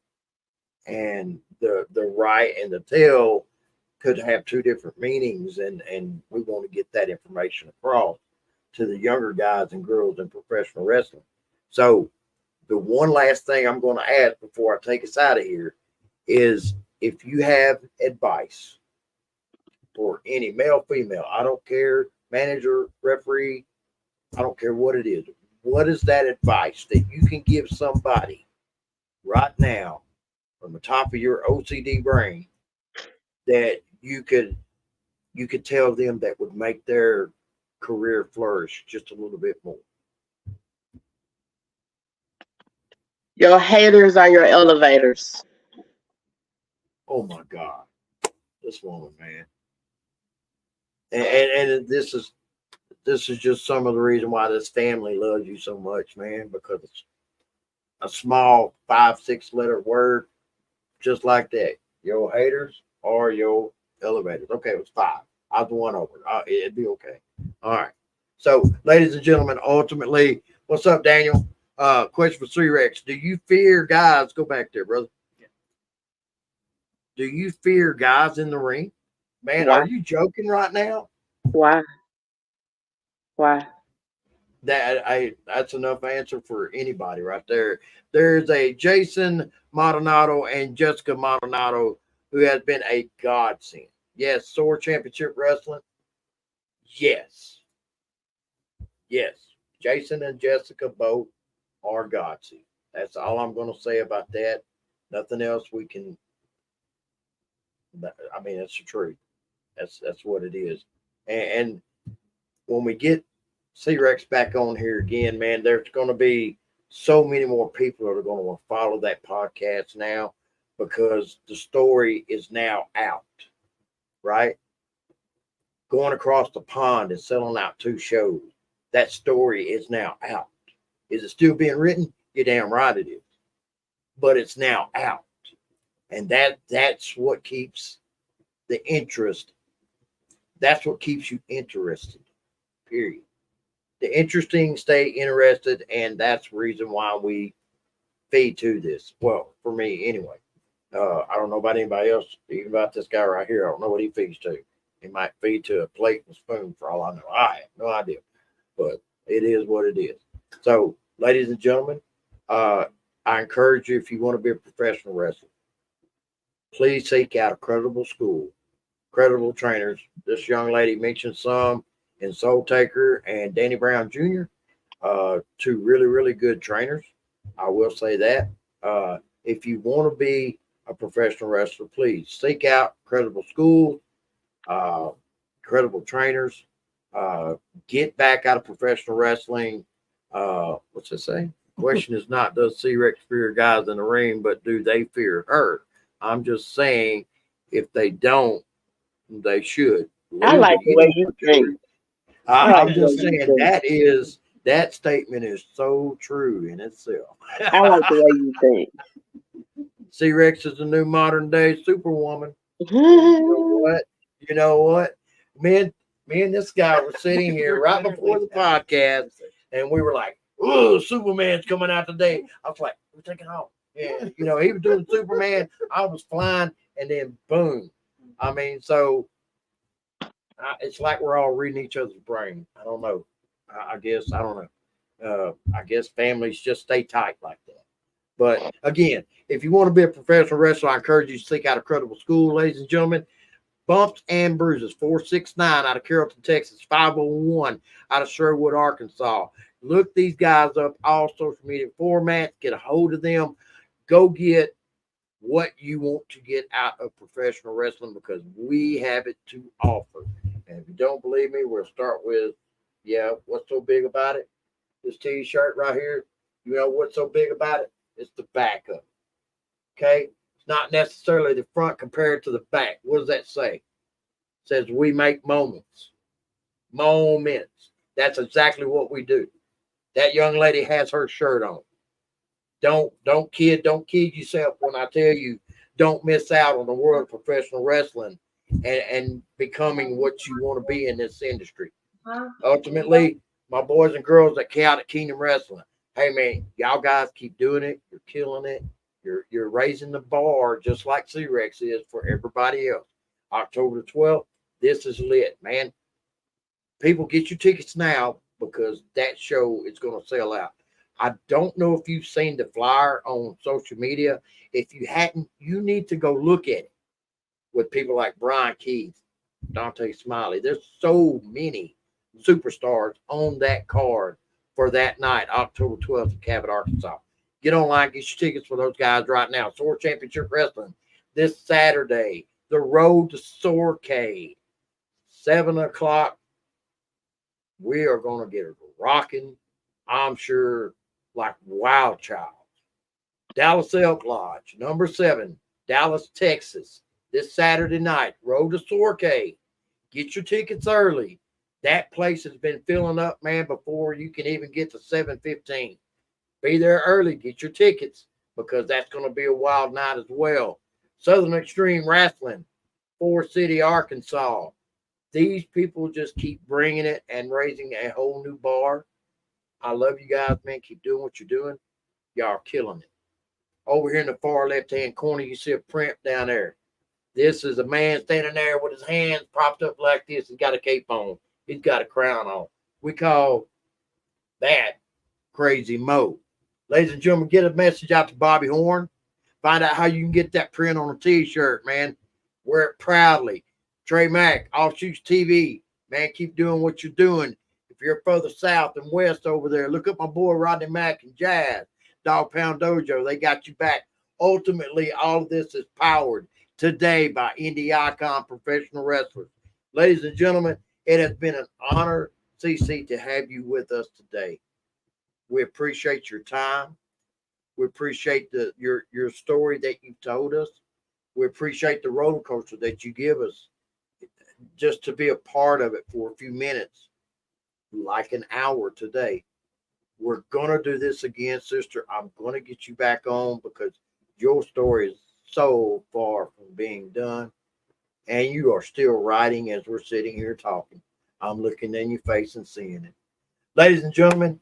And the right and the tell could have two different meanings, and we want to get that information across to the younger guys and girls in professional wrestling. So the one last thing I'm going to ask before I take us out of here is if you have advice for any male, female, I don't care, manager, referee, I don't care what it is. What is that advice that you can give somebody right now from the top of your OCD brain that you could tell them that would make their career flourish just a little bit more? Your haters are your elevators. Oh my God, this woman, man, and this is just some of the reason why this family loves you so much, man, because it's a small 5, 6 letter word just like that. Your haters or your elevators. Okay, it was five. I was one over. It'd be okay. All right. So, ladies and gentlemen, ultimately, what's up, Daniel? Question for C-Rex. Do you fear guys? Go back there, brother. Do you fear guys in the ring? Man, Why? are you joking right now? Why? Why? That's enough answer for anybody right there. There's a Jason Maldonado and Jessica Maldonado who has been a godsend. Yes, Sword Championship Wrestling. Yes. Yes. Jason and Jessica both are godsend. That's all I'm going to say about that. Nothing else we can. I mean, that's the truth. That's what it is. And when we get C-Rex back on here again, man, there's going to be so many more people that are going to follow that podcast now because the story is now out, right? Going across the pond and selling out 2 shows. That story is now out. Is it still being written? You're damn right it is. But it's now out. And that's what keeps the interest. That's what keeps you interested, period. The interesting stay interested, and that's the reason why we feed to this. Well, for me anyway. I don't know about anybody else, even about this guy right here. I don't know what he feeds to. He might feed to a plate and spoon for all I know. I have no idea. But it is what it is. So, ladies and gentlemen, I encourage you, if you want to be a professional wrestler, please seek out a credible school, credible trainers. This young lady mentioned some in Soul Taker and Danny Brown Jr., 2 really, really good trainers. I will say that. If you want to be a professional wrestler, please seek out credible schools, credible trainers. Get back out of professional wrestling. What's it say? The question is not does C-Rex fear guys in the ring, but do they fear her? I'm just saying if they don't, they should. I like the way you think. I'm just saying that statement is so true in itself. I like the way you think. C-Rex is the new modern day superwoman. You know what? Me and this guy were sitting here right before the podcast, and we were like, "Oh, Superman's coming out today." I was like, "We're taking off." Yeah, he was doing Superman. I was flying, and then boom. I mean, so it's like we're all reading each other's brain. I don't know. I guess I don't know. I guess families just stay tight like that. But again, if you want to be a professional wrestler, I encourage you to seek out a credible school, ladies and gentlemen. Bumps and Bruises, 469 out of Carrollton, Texas, 501 out of Sherwood, Arkansas. Look these guys up, all social media formats. Get a hold of them. Go get what you want to get out of professional wrestling because we have it to offer. And if you don't believe me, we'll start with, what's so big about it? This T-shirt right here. You know what's so big about it? It's the back of it. Okay? It's not necessarily the front compared to the back. What does that say? It says we make moments. Moments. That's exactly what we do. That young lady has her shirt on. Don't kid yourself when I tell you don't miss out on the world of professional wrestling and becoming what you want to be in this industry. Ultimately, my boys and girls at Chaotic Kingdom Wrestling, hey man, y'all guys keep doing it. You're killing it. You're raising the bar just like C-Rex is for everybody else. October the 12th, this is lit, man. People get your tickets now because that show is going to sell out. I don't know if you've seen the flyer on social media. If you hadn't, you need to go look at it with people like Brian Keith, Dante Smiley. There's so many superstars on that card for that night, October 12th in Cabot, Arkansas. Get online, get your tickets for those guys right now. Sword Championship Wrestling this Saturday. The Road to Sorcade, 7 o'clock. We are going to get it rocking, I'm sure, like Wild Child. Dallas Elk Lodge, number 7, Dallas, Texas. This Saturday night, Road to Sorcade. Get your tickets early. That place has been filling up, man, before you can even get to 7:15. Be there early. Get your tickets because that's going to be a wild night as well. Southern Extreme Wrestling, Forest City, Arkansas. These people just keep bringing it and raising a whole new bar. I love you guys, man. Keep doing what you're doing. Y'all are killing it. Over here in the far left-hand corner, you see a print down there. This is a man standing there with his hands propped up like this. He's got a cape on. He's got a crown on. We call that Crazy Mo. Ladies and gentlemen, get a message out to Bobby Horn. Find out how you can get that print on a t-shirt, man. Wear it proudly. Trey Mack, Offshoots TV. Man, keep doing what you're doing. If you're further south and west over there, look up my boy Rodney Mack and Jazz. Dog Pound Dojo. They got you back. Ultimately, all of this is powered today by Indie Icon Professional Wrestlers. Ladies and gentlemen, it has been an honor, CC, to have you with us today. We appreciate your time. We appreciate your story that you've told us. We appreciate the roller coaster that you give us just to be a part of it for a few minutes, like an hour today. We're going to do this again, sister. I'm going to get you back on because your story is so far from being done. And you are still writing as we're sitting here talking. I'm looking in your face and seeing it. Ladies and gentlemen,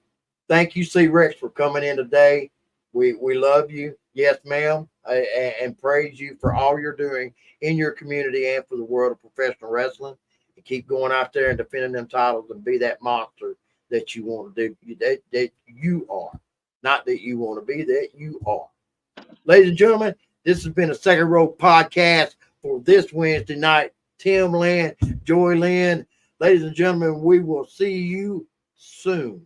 thank you, C. Rex, for coming in today. We love you. Yes, ma'am. And praise you for all you're doing in your community and for the world of professional wrestling. And keep going out there and defending them titles and be that monster that you want to do, that you are. Not that you want to be, that you are. Ladies and gentlemen, this has been a Second Row podcast for this Wednesday night. Tim Lynn, Joy Lynn. Ladies and gentlemen, we will see you soon.